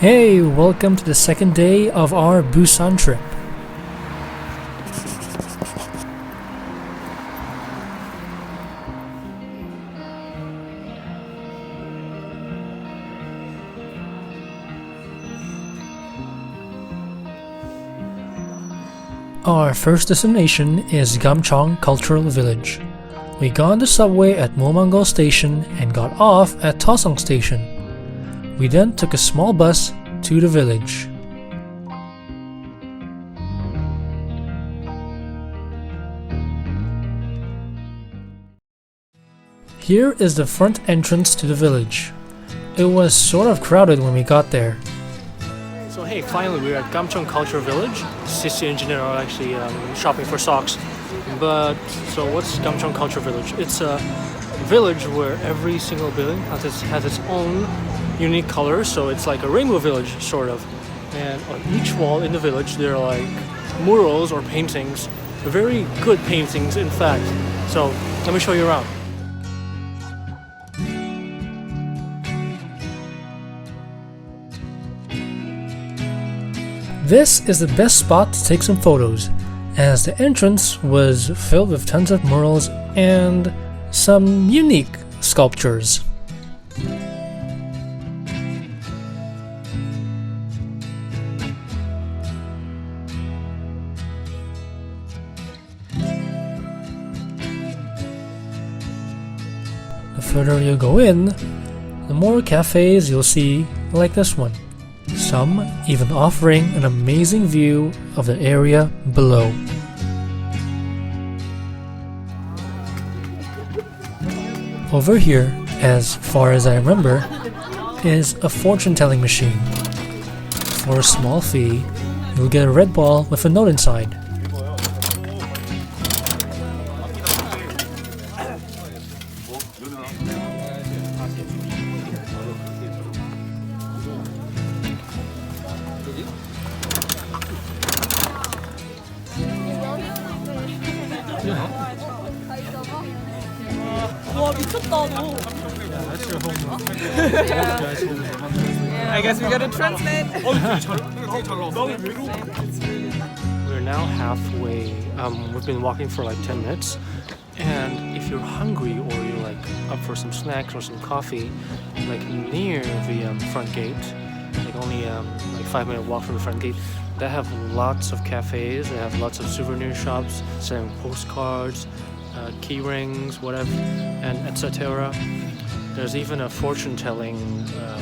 Hey, welcome to the second day of our Busan trip. Our first destination is Gamcheon Cultural Village. We got on the subway at Momangal Station and got off at Tosong Station. We then took a small bus to the village. Here is the front entrance to the village. It was sort of crowded when we got there. So hey, finally we're at Gamcheon Cultural Village. Sissy and Janelle are actually shopping for socks. But, so what's Gamcheon Cultural Village? It's a village where every single building has its own unique colors, so it's like a rainbow village, sort of. And on each wall in the village there are like murals or paintings, very good paintings in fact. So let me show you around. This is the best spot to take some photos, as the entrance was filled with tons of murals and some unique sculptures. The further you go in, the more cafes you'll see like this one. Some even offering an amazing view of the area below. Over here, as far as I remember, is a fortune-telling machine. For a small fee, you'll get a red ball with a note inside. 와 미쳤다 너. I guess we gotta translate. We're now halfway. We've been walking for like 10 minutes, and if you're hungry or you're like up for some snacks or some coffee, like near the front gate, like only like 5-minute walk from the front gate, they have lots of cafes. They have lots of souvenir shops selling postcards, key rings, whatever, and etc. There's even a fortune-telling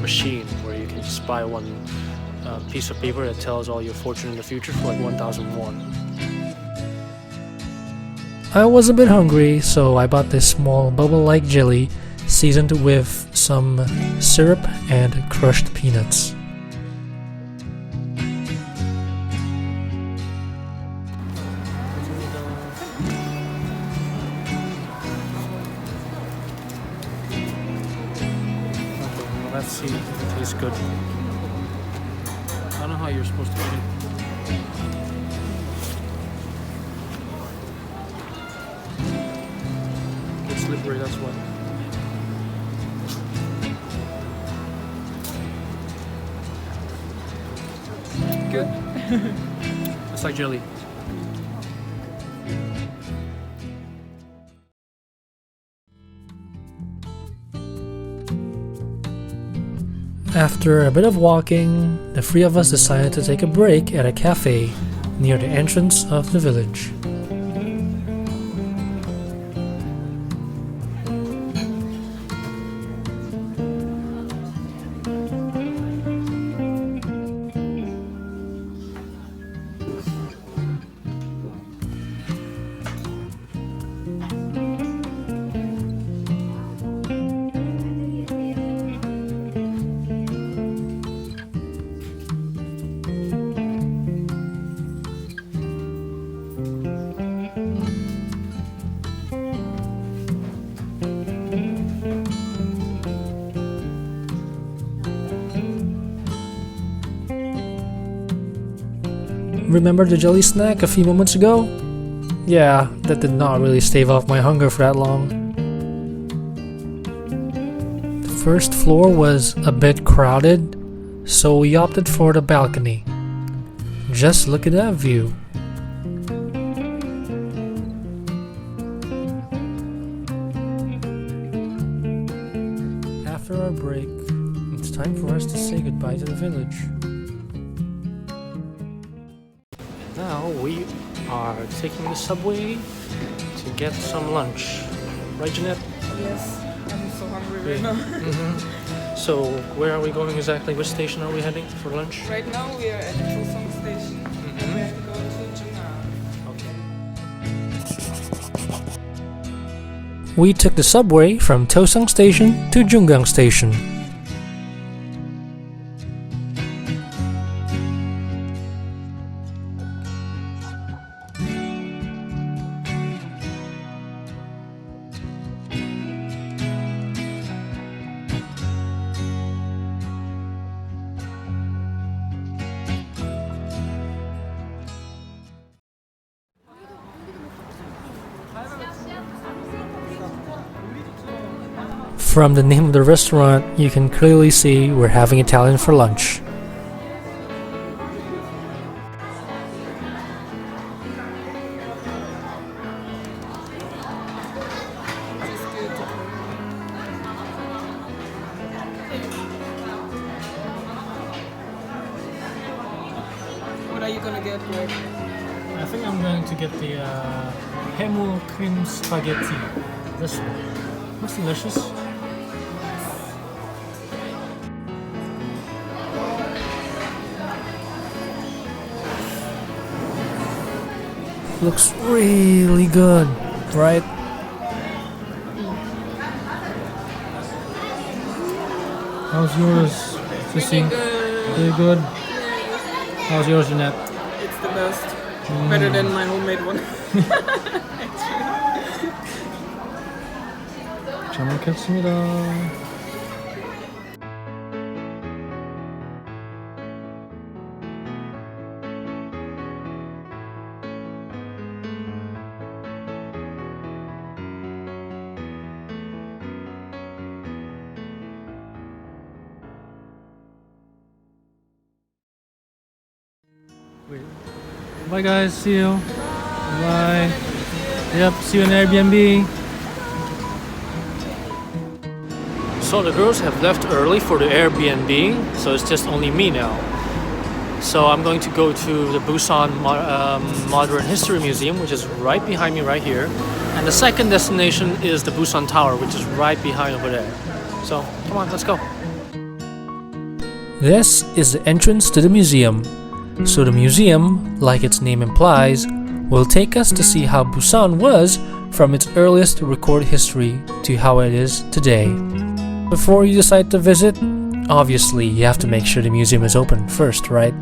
machine where you can just buy one piece of paper that tells all your fortune in the future for like 1,000 won. I was a bit hungry, so I bought this small bubble-like jelly seasoned with some syrup and crushed peanuts. Let's see if it tastes good. I don't know how you're supposed to eat it. It's slippery, that's why. Good. It's like jelly. After a bit of walking, the three of us decided to take a break at a cafe near the entrance of the village. Remember the jelly snack a few moments ago? Yeah, that did not really stave off my hunger for that long. The first floor was a bit crowded, so we opted for the balcony. Just look at that view. After our break, it's time for us to say goodbye to the village. Now we are taking the subway to get some lunch. Right, Jeanette? Yes, I'm so hungry right now. So, where are we going exactly? Which station are we heading for lunch? Right now we are at the Busan station. And we have to go to Jungan. We took the subway from Toseong Station to Jungang Station. From the name of the restaurant, you can clearly see we're having Italian for lunch. What are you gonna get, Greg? I think I'm going to get the Hemu cream spaghetti. This one. Looks delicious. Looks really good, right? How's yours, Sissy? Really good? How's yours, Jeanette? It's the best. Better than my homemade one. 잘 먹겠습니다. Bye guys, see you. Bye. Yep, see you in Airbnb. So the girls have left early for the Airbnb, so it's just only me now. So I'm going to go to the Busan Modern History Museum, which is right behind me right here. And the second destination is the Busan Tower, which is right behind over there. So come on, let's go. This is the entrance to the museum. So the museum, like its name implies, will take us to see how Busan was from its earliest recorded history to how it is today. Before you decide to visit, obviously you have to make sure the museum is open first, right?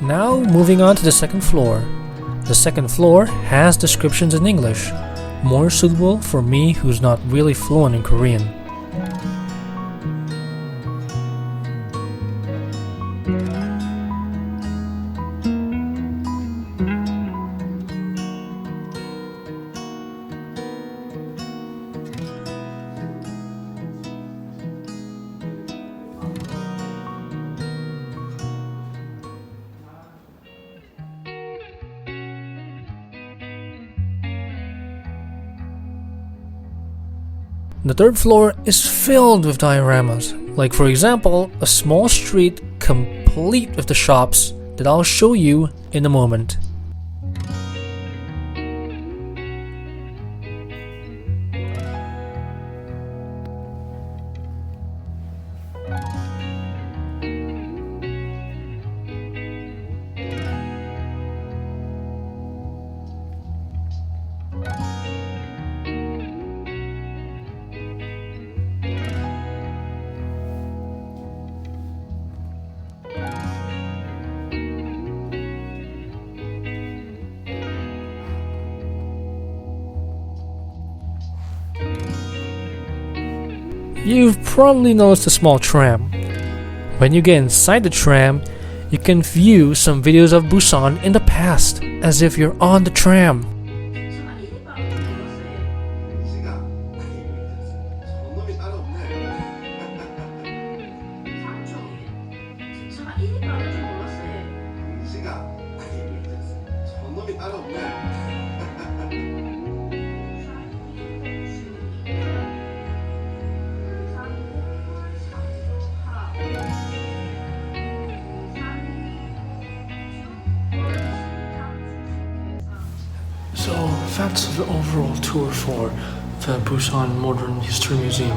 Now moving on to the second floor. The second floor has descriptions in English, more suitable for me who's not really fluent in Korean. The third floor is filled with dioramas, like for example, a small street complete with the shops that I'll show you in a moment. You've probably noticed a small tram. When you get inside the tram, you can view some videos of Busan in the past, as if you're on the tram. So that's the overall tour for the Busan Modern History Museum.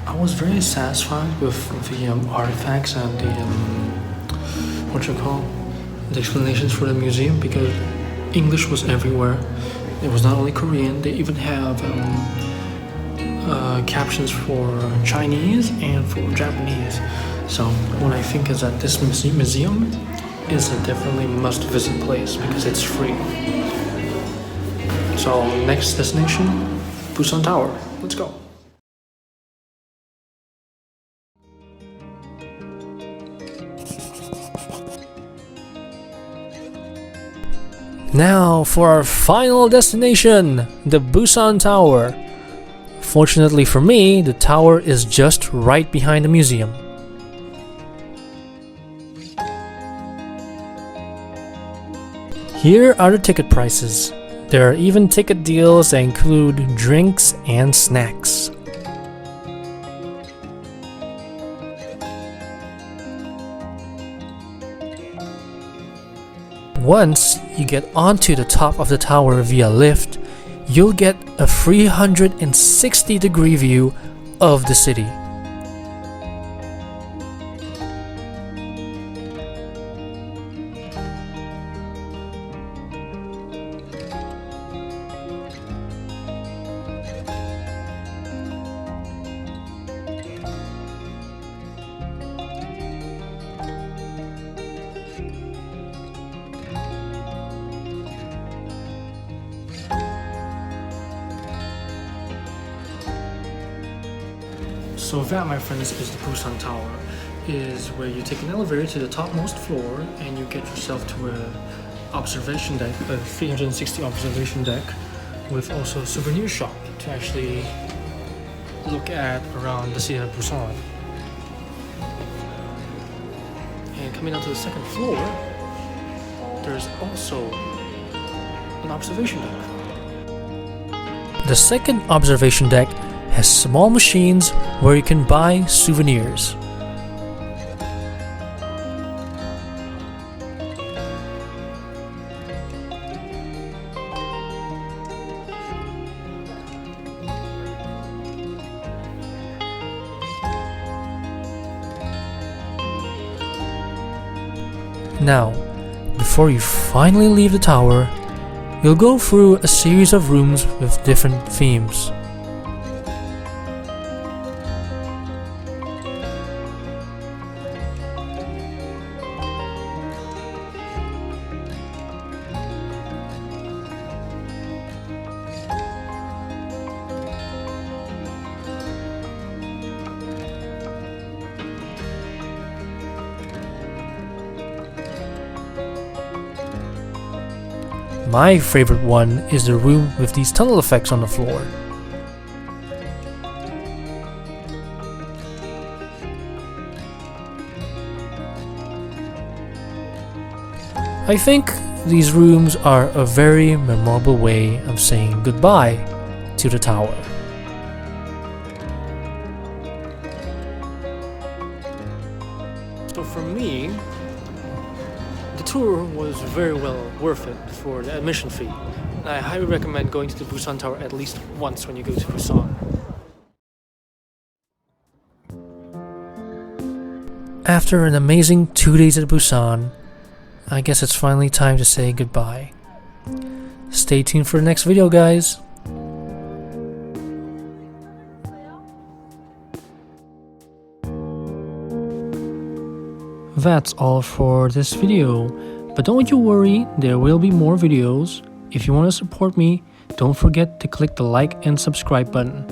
I was very satisfied with the artifacts and the the explanations for the museum, because English was everywhere. It was not only Korean; they even have captions for Chinese and for Japanese. So what I think is that this museum is a definitely must-visit place because it's free. So next destination, Busan Tower. Let's go. Now for our final destination, the Busan Tower. Fortunately for me, the tower is just right behind the museum. Here are the ticket prices. There are even ticket deals that include drinks and snacks. Once you get onto the top of the tower via lift, you'll get a 360-degree view of the city. So that, my friends, is the Busan Tower. Is where you take an elevator to the topmost floor and you get yourself to a observation deck, a 360 observation deck, with also a souvenir shop to actually look at around the city of Busan. And coming down to the second floor, there's also an observation deck. The second observation deck has small machines where you can buy souvenirs. Now, before you finally leave the tower, you'll go through a series of rooms with different themes. My favorite one is the room with these tunnel effects on the floor. I think these rooms are a very memorable way of saying goodbye to the tower. So for me, the tour was very well worth it for the admission fee. I highly recommend going to the Busan Tower at least once when you go to Busan. After an amazing 2 days at Busan, I guess it's finally time to say goodbye. Stay tuned for the next video, guys. That's all for this video, but don't you worry, there will be more videos. If you want to support me, don't forget to click the like and subscribe button.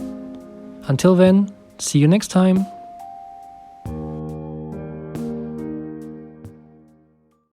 Until then, see you next time.